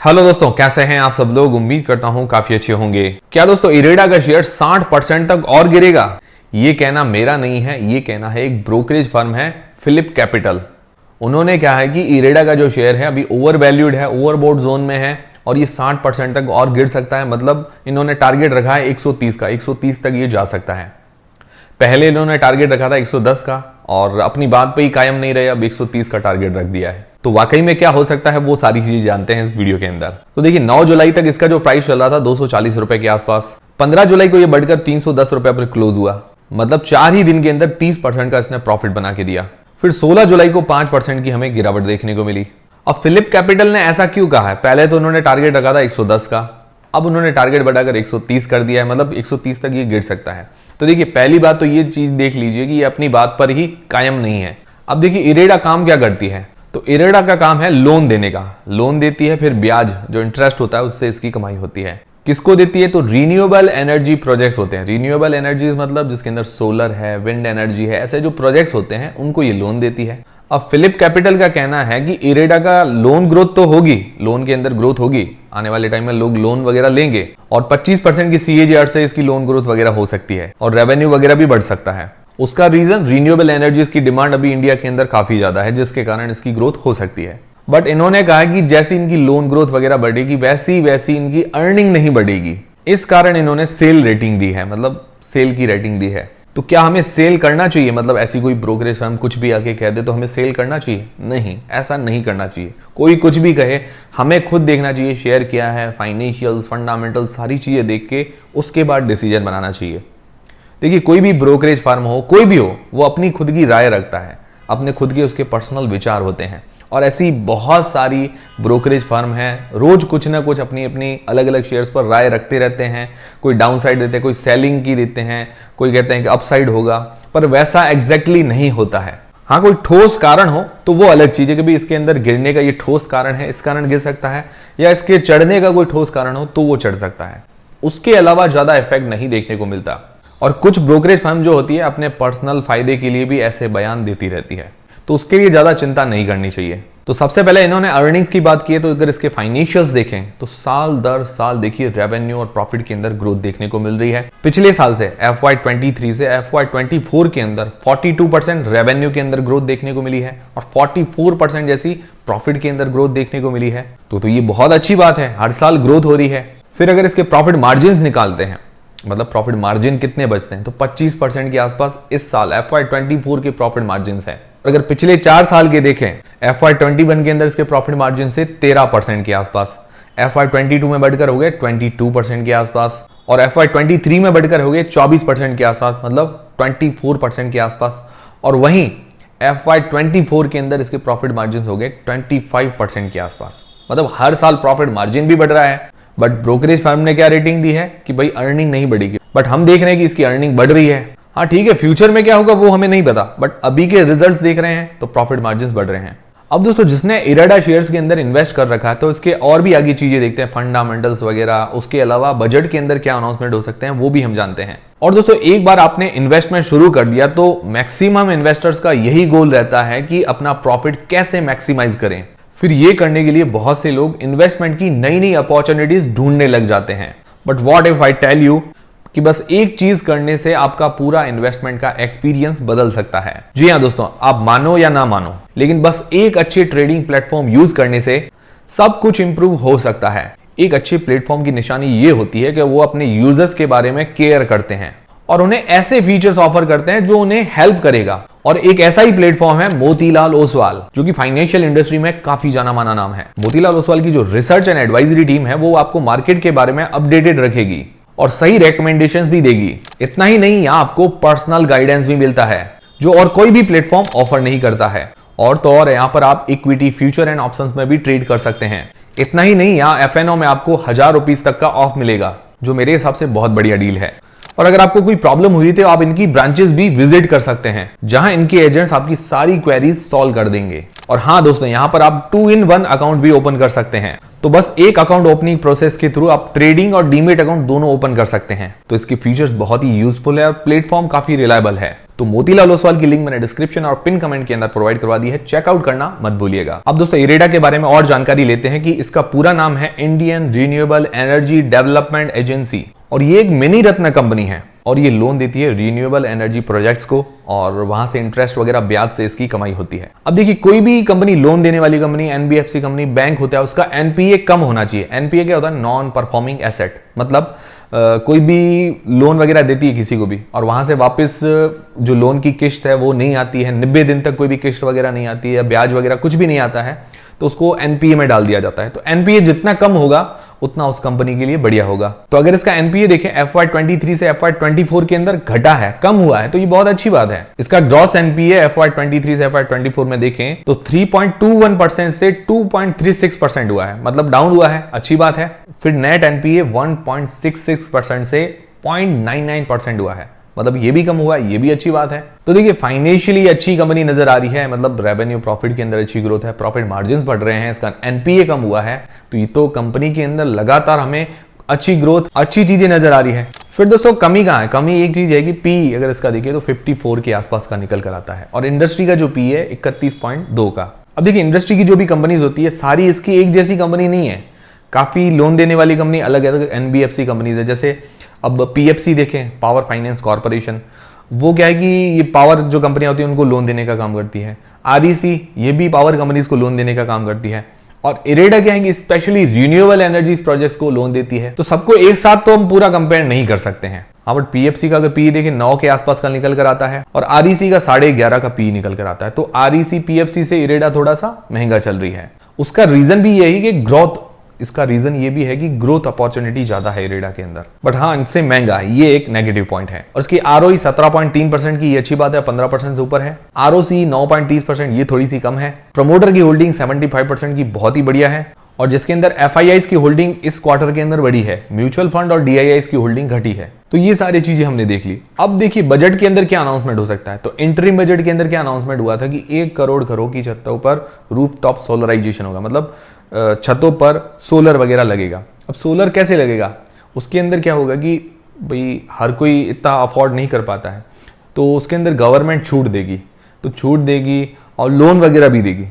Hello दोस्तों, कैसे हैं आप सब लोग। उम्मीद करता हूं काफी अच्छे होंगे। क्या दोस्तों इरेडा का शेयर 60% तक और गिरेगा? ये कहना मेरा नहीं है, ये कहना है एक ब्रोकरेज फर्म है फिलिप कैपिटल। उन्होंने कहा है कि इरेडा का जो शेयर है अभी ओवर वैल्यूड है, ओवरबोट जोन में है और ये 60% तक और गिर सकता है। मतलब इन्होंने टारगेट रखा है 130 का, 130 तक ये जा सकता है। पहले इन्होंने टारगेट रखा था 110 का और अपनी बात पे ही कायम नहीं रहे, अब 130 का टारगेट रख दिया है। तो वाकई में क्या हो सकता है वो सारी चीजें जानते हैं इस वीडियो के अंदर। तो देखिए 9 जुलाई तक इसका जो प्राइस चल रहा था 240 रुपए के आसपास, 15 जुलाई को ये बढ़कर 310 रुपए पर क्लोज हुआ। मतलब 4 ही दिन के अंदर 30% का इसने प्रॉफिट बना के दिया। फिर 16 जुलाई को 5% की हमें गिरावट देखने को मिली। अब फिलिप कैपिटल ने ऐसा क्यों कहा है? पहले तो उन्होंने टारगेट रखा था 110 का, अब उन्होंने टारगेट बढ़ाकर 130 कर दिया है। मतलब 130 तक ये गिर सकता है। तो देखिए पहली बात तो ये चीज देख लीजिए कि ये अपनी बात पर ही कायम नहीं है। अब देखिए इरेडा काम क्या करती है, तो इरेडा का काम है लोन देने का। लोन देती है, फिर ब्याज जो इंटरेस्ट होता है उससे इसकी कमाई होती है। किसको देती है? तो रिन्यूएबल एनर्जी प्रोजेक्ट्स होते हैं। रिन्यूएबल एनर्जी मतलब जिसके अंदर सोलर है, विंड एनर्जी है, ऐसे जो प्रोजेक्ट्स होते हैं उनको ये लोन देती है। अब फिलिप कैपिटल का कहना है कि इरेडा का लोन ग्रोथ तो होगी, लोन के अंदर ग्रोथ होगी, आने वाले टाइम में लोग लोन वगैरह लेंगे और 25% की CAGR से इसकी लोन ग्रोथ वगैरह हो सकती है और रेवेन्यू वगैरह भी बढ़ सकता है। उसका रीजन रिन्यूएबल एनर्जीज की डिमांड अभी इंडिया के अंदर काफी ज्यादा है, जिसके कारण इसकी ग्रोथ हो सकती है। बट इन्होंने कहा कि जैसी इनकी लोन ग्रोथ वगैरह बढ़ेगी वैसी वैसी इनकी अर्निंग नहीं बढ़ेगी। इस कारण इन्होंने सेल रेटिंग दी है, मतलब सेल की रेटिंग दी है। तो क्या हमें सेल करना चाहिए? मतलब ऐसी कोई ब्रोकरेज फर्म कुछ भी आके कह दे तो हमें सेल करना चाहिए? नहीं, ऐसा नहीं करना चाहिए। कोई कुछ भी कहे, हमें खुद देखना चाहिए शेयर क्या है, फाइनेंशियल्स, फंडामेंटल, सारी चीजें देख के उसके बाद डिसीजन बनाना चाहिए। देखिए कोई भी ब्रोकरेज फर्म हो, कोई भी हो, वो अपनी खुद की राय रखता है, अपने खुद के उसके पर्सनल विचार होते हैं। और ऐसी बहुत सारी ब्रोकरेज फर्म हैं, रोज कुछ ना कुछ अपनी अपनी अलग अलग शेयर्स पर राय रखते रहते हैं। कोई डाउन साइड देते हैं, कोई सेलिंग की देते हैं, कोई कहते हैं कि अपसाइड होगा, पर वैसा एग्जैक्टली नहीं होता है। हाँ, कोई ठोस कारण हो तो वो अलग चीज है कि भाई इसके अंदर गिरने का ये ठोस कारण है, इस कारण गिर सकता है, या इसके चढ़ने का कोई ठोस कारण हो तो वो चढ़ सकता है। उसके अलावा ज्यादा इफेक्ट नहीं देखने को मिलता। और कुछ ब्रोकरेज फर्म जो होती है अपने पर्सनल फायदे के लिए भी ऐसे बयान देती रहती है, तो उसके लिए ज्यादा चिंता नहीं करनी चाहिए। तो सबसे पहले इन्होंने अर्निंग्स की बात की है, तो अगर इसके फाइनेंशियल्स देखें तो साल दर साल देखिए रेवेन्यू और प्रॉफिट के अंदर ग्रोथ देखने को मिल रही है। पिछले साल से FY23 से FY24 के अंदर 42% रेवेन्यू के अंदर ग्रोथ देखने को मिली है और 44% जैसी प्रॉफिट के अंदर ग्रोथ देखने को मिली है। तो ये बहुत अच्छी बात है, हर साल ग्रोथ हो रही है। फिर अगर इसके प्रॉफिट मार्जिन निकालते हैं, मतलब प्रॉफिट मार्जिन कितने बचते हैं, तो 25% के आसपास इस साल FY24 के प्रॉफिट मार्जिन है। अगर पिछले 4 साल के देखें, FY21 के अंदर इसके प्रॉफिट मार्जिन से 13% के आसपास, FY22 में बढ़कर हो गए 22% के आसपास और FY23 में बढ़कर हो गए 24% के आसपास, मतलब 24% के आसपास। और वहीं FY24 के अंदर इसके प्रॉफिट मार्जिन हो गए 25% के आसपास। मतलब हर साल प्रॉफिट मार्जिन भी बढ़ रहा है। बट ब्रोकरेज फर्म ने क्या रेटिंग दी है कि भाई अर्निंग नहीं बढ़ेगी, बट हम देख रहे हैं कि इसकी अर्निंग बढ़ रही है। हाँ ठीक है, फ्यूचर में क्या होगा वो हमें नहीं पता, बट अभी के रिजल्ट्स देख रहे हैं तो प्रॉफिट मार्जिन्स बढ़ रहे हैं। अब दोस्तों जिसने इरेडा शेयर्स के अंदर इन्वेस्ट कर रखा है तो इसके और भी आगे चीजें देखते हैं, फंडामेंटल्स वगैरह, उसके अलावा बजट के अंदर क्या अनाउंसमेंट हो सकते हैं वो भी हम जानते हैं। और दोस्तों एक बार आपने इन्वेस्टमेंट शुरू कर दिया तो मैक्सिमम इन्वेस्टर्स का यही गोल रहता है कि अपना प्रॉफिट कैसे मैक्सिमाइज करें। फिर ये करने के लिए बहुत से लोग इन्वेस्टमेंट की नई नई अपॉर्चुनिटीज ढूंढने लग जाते हैं। But what if I tell you कि बस एक चीज करने से आपका पूरा इन्वेस्टमेंट का एक्सपीरियंस बदल सकता है। जी हाँ दोस्तों, आप मानो या ना मानो, लेकिन बस एक अच्छे ट्रेडिंग प्लेटफॉर्म यूज करने से सब कुछ इंप्रूव हो सकता है। एक अच्छे प्लेटफॉर्म की निशानी ये होती है कि वो अपने यूजर्स के बारे में केयर करते हैं और उन्हें ऐसे फीचर्स ऑफर करते हैं जो उन्हें हेल्प करेगा। और एक ऐसा ही प्लेटफॉर्म है मोतीलाल ओसवाल, जो कि फाइनेंशियल इंडस्ट्री में काफी जाना माना नाम है। मोतीलाल ओसवाल की जो रिसर्च एंड एडवाइजरी टीम है वो आपको मार्केट के बारे में अपडेटेड रखेगी और सही रेकमेंडेशंस भी देगी। इतना ही नहीं, यहाँ आपको पर्सनल गाइडेंस भी मिलता है जो और कोई भी प्लेटफॉर्म ऑफर नहीं करता है। और तो और यहाँ पर आप इक्विटी, फ्यूचर एंड ऑप्शंस में भी ट्रेड कर सकते हैं। इतना ही नहीं, यहाँ FNO में आपको 1000 रुपीज तक का ऑफ मिलेगा, जो मेरे हिसाब से बहुत बढ़िया डील है। और अगर आपको कोई प्रॉब्लम हुई तो आप इनकी ब्रांचेस भी विजिट कर सकते हैं, जहां इनके एजेंट्स आपकी सारी क्वेरीज सॉल्व कर देंगे। और हाँ दोस्तों, यहाँ पर आप 2-in-1 अकाउंट भी ओपन कर सकते हैं। तो बस एक अकाउंट ओपनिंग प्रोसेस के थ्रू आप ट्रेडिंग और डीमेट अकाउंट दोनों ओपन कर सकते हैं। तो इसके फीचर्स बहुत ही यूजफुल है और प्लेटफॉर्म काफी रिलायबल है। तो मोतीलाल ओसवाल की लिंक मैंने डिस्क्रिप्शन और पिन कमेंट के अंदर प्रोवाइड करवा दी है, चेकआउट करना मत भूलिएगा। अब दोस्तों इरेडा के बारे में और जानकारी लेते हैं कि इसका पूरा नाम है Indian renewable energy development agency और ये एक मिनी रत्न कंपनी है और ये लोन देती है रिन्यूएबल एनर्जी प्रोजेक्ट्स को और वहां से इंटरेस्ट वगैरह ब्याज से इसकी कमाई होती है। अब देखिए कोई भी कंपनी लोन देने वाली कंपनी, एनबीएफसी कंपनी, बैंक होता है, उसका एनपीए कम होना चाहिए। एनपीए क्या होता है? Non performing asset. मतलब कोई भी लोन वगैरह देती है किसी को भी और वहां से वापस जो लोन की किस्त है वो नहीं आती है, 90 दिन तक कोई भी किस्त वगैरह नहीं आती है, ब्याज वगैरह कुछ भी नहीं आता है, तो उसको एनपीए में डाल दिया जाता है। तो एनपीए जितना कम होगा उतना उस कंपनी के लिए बढ़िया होगा। तो अगर इसका एनपीए देखें FY23 से FY24 के अंदर घटा है, कम हुआ है, तो ये बहुत अच्छी बात है। इसका ग्रॉस एनपीए FY23 से FY24 में देखें तो 3.21% से 2.36% हुआ है, मतलब डाउन हुआ है, अच्छी बात है। फिर नेट एनपीए 1.66% से 0.99% हुआ है, मतलब ये भी कम हुआ, ये भी अच्छी बात है। तो देखिए फाइनेंशियली अच्छी कंपनी नजर आ रही है, मतलब रेवेन्यू प्रॉफिट के अंदर अच्छी ग्रोथ है, प्रॉफिट मार्जिन्स बढ़ रहे हैं, इसका एनपीए कम हुआ है, तो ये तो कंपनी के अंदर लगातार हमें अच्छी ग्रोथ, अच्छी चीजें नजर आ रही है। फिर दोस्तों कमी कहां है? कमी एक चीज है कि पी अगर इसका देखिए तो 54 के आसपास का निकल कर आता है और इंडस्ट्री का जो पी है 31.2 का। अब देखिए इंडस्ट्री की जो भी कंपनीज होती है सारी इसकी एक जैसी कंपनी नहीं है, काफी लोन देने वाली कंपनी अलग अलग एनबीएफसी कंपनीज है। जैसे अब पीएफसी देखें, पावर फाइनेंस कॉर्पोरेशन, वो क्या है कि ये पावर जो कंपनियां होती है उनको लोन देने का काम करती है। आरईसी ये भी पावर कंपनीज को लोन देने का काम करती है। और इरेडा क्या है कि स्पेशली रिन्यूएबल एनर्जीज प्रोजेक्ट्स को लोन देती है। तो सबको एक साथ तो हम पूरा कंपेयर नहीं कर सकते हैं। हाँ, बट पीएफसी का अगर पी देखें 9 के आसपास का निकल कर आता है और आरईसी का 11.5 का पी निकल कर आता है। तो आरईसी पीएफसी से इरेडा थोड़ा सा महंगा चल रही है। उसका रीजन भी यही कि ग्रोथ, इसका रीजन ये भी है कि ग्रोथ अपॉर्चुनिटी ज्यादा है इरेडा के अंदर, बट हाँ इनसे महंगा है, ये एक नेगेटिव पॉइंट है। और इसकी आरओई 17.3% की, ये अच्छी बात है, 15% से ऊपर है। आरओसी 9.30%, ये थोड़ी सी कम है। प्रमोटर की होल्डिंग 75% की, बहुत ही बढ़िया है। और जिसके अंदर एफआईआईस की होल्डिंग इस क्वार्टर के अंदर बढ़ी है, म्यूचुअल फंड और डीआईआईस की होल्डिंग घटी है। तो ये सारी चीजें हमने देख ली। अब देखिए बजट के अंदर क्या अनाउंसमेंट हो सकता है। तो इंटरिम बजट के अंदर क्या अनाउंसमेंट हुआ था कि 1 करोड़ घरों की छतों पर रूफटॉप सोलराइजेशन होगा, मतलब छतों पर सोलर वगैरह लगेगा। अब सोलर कैसे लगेगा? उसके अंदर क्या होगा कि भाई हर कोई इतना अफोर्ड नहीं कर पाता है, तो उसके अंदर गवर्नमेंट छूट देगी, तो छूट देगी और लोन वगैरह भी देगी।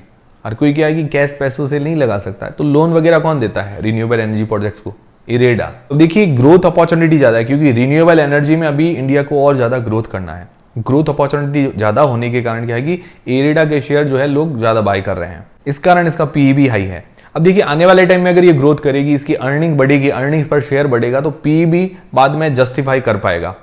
हर कोई क्या है कि कैश पैसों से नहीं लगा सकता है, तो लोन वगैरह कौन देता है? रिन्यूएबल एनर्जी प्रोजेक्ट्स को, इरेडा। तो देखिए ग्रोथ अपॉर्चुनिटी ज्यादा है, क्योंकि रिन्यूएबल एनर्जी में अभी इंडिया को और ज्यादा ग्रोथ करना है। ग्रोथ अपॉर्चुनिटी ज्यादा होने के कारण क्या है कि इरेडा के शेयर जो है लोग ज्यादा बाय कर रहे हैं, इस कारण इसका पी भी हाई है। अब देखिए आने वाले टाइम में अगर ये ग्रोथ करेगी, इसकी अर्निंग बढ़ेगी, अर्निंग्स पर शेयर बढ़ेगा, तो पी भी बाद में जस्टिफाई कर पाएगा।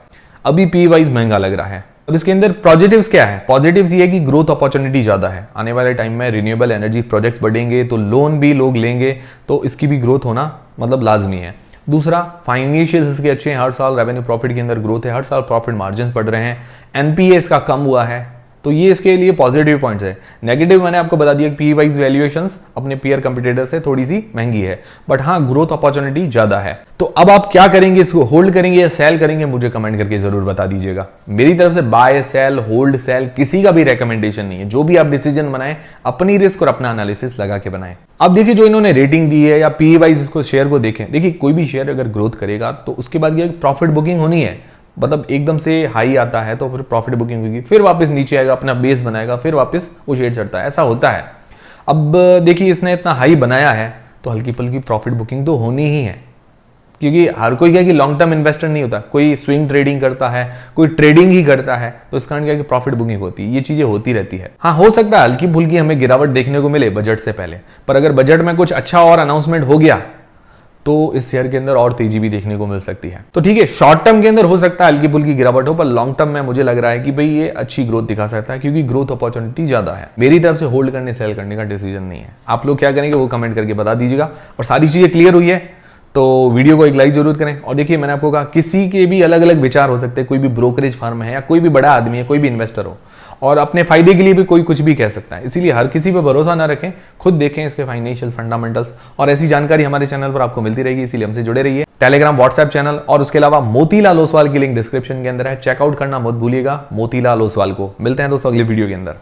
अभी पी वाइज महंगा लग रहा है। अब इसके अंदर पॉजिटिव्स क्या है? पॉजिटिव्स ये है कि ग्रोथ अपॉर्चुनिटी ज्यादा है। आने वाले टाइम में रिन्यूएबल एनर्जी प्रोजेक्ट्स बढ़ेंगे तो लोन भी लोग लेंगे, तो इसकी भी ग्रोथ होना मतलब लाजमी है। दूसरा, फाइनेंशियल्स इसके अच्छे हैं, हर साल रेवेन्यू प्रॉफिट के अंदर ग्रोथ है, हर साल प्रॉफिट मार्जिन्स बढ़ रहे हैं, एनपीए इसका कम हुआ है, तो ये इसके लिए पॉजिटिव पॉइंट्स है। नेगेटिव मैंने आपको बता दिया कि पी वाइज वैल्यूएशंस अपने पीयर कंपटीटर से थोड़ी सी महंगी है, बट हाँ ग्रोथ अपॉर्चुनिटी ज्यादा है। तो अब आप क्या करेंगे? इसको होल्ड करेंगे या सेल करेंगे? मुझे कमेंट करके जरूर बता दीजिएगा। मेरी तरफ से बाय, सेल, होल्ड, सेल किसी का भी रेकमेंडेशन नहीं है। जो भी आप डिसीजन बनाएं अपनी रिस्क और अपना एनालिसिस लगा के बनाएं। अब देखिए जो इन्होंने रेटिंग दी है या पी वाइज इसको शेयर को देखें, देखिए कोई भी शेयर अगर ग्रोथ करेगा तो उसके बाद ये प्रॉफिट बुकिंग होनी है, मतलब एकदम से हाई आता है तो फिर प्रॉफिट बुकिंग होगी, फिर वापस नीचे आएगा, अपना बेस बनाएगा, फिर वापस वो शेयर चढ़ता है, ऐसा होता है। अब देखिए इसने इतना हाई बनाया है तो हल्की फुल्की प्रॉफिट बुकिंग तो होनी ही है, क्योंकि हर कोई क्या कि लॉन्ग टर्म इन्वेस्टर नहीं होता, कोई स्विंग ट्रेडिंग करता है, कोई ट्रेडिंग ही करता है, तो इस कारण क्या कि प्रॉफिट बुकिंग होती है, ये चीजें होती रहती है। हाँ हो सकता है हल्की फुल्की हमें गिरावट देखने को मिले बजट से पहले, पर अगर बजट में कुछ अच्छा और अनाउंसमेंट हो गया तो इस शेयर के अंदर और तेजी भी देखने को मिल सकती है। तो ठीक है, शॉर्ट टर्म के अंदर हो सकता है हल्की फुल्की गिरावट हो, पर लॉन्ग टर्म में मुझे लग रहा है कि भाई ये अच्छी ग्रोथ दिखा सकता है, क्योंकि ग्रोथ अपॉर्चुनिटी ज्यादा है। मेरी तरफ से होल्ड करने, सेल करने का डिसीजन नहीं है। आप लोग क्या करेंगे वो कमेंट करके बता दीजिएगा। और सारी चीजें क्लियर हुई है तो वीडियो को एक लाइक जरूर करें। और देखिए मैंने आपको कहा किसी के भी अलग अलग विचार हो सकते हैं, कोई भी ब्रोकरेज फर्म है या कोई भी बड़ा आदमी है, कोई भी इन्वेस्टर हो, और अपने फायदे के लिए भी कोई कुछ भी कह सकता है। इसीलिए हर किसी पे भरोसा ना रखें, खुद देखें इसके फाइनेंशियल फंडामेंटल्स, और ऐसी जानकारी हमारे चैनल पर आपको मिलती रहेगी, इसीलिए हमसे जुड़े रहिए। टेलीग्राम, व्हाट्सएप चैनल और उसके अलावा मोतीलाल ओसवाल की लिंक डिस्क्रिप्शन के अंदर है, चेकआउट करना मत भूलिएगा मोतीलाल ओसवाल को। मिलते हैं दोस्तों अगली वीडियो के अंदर।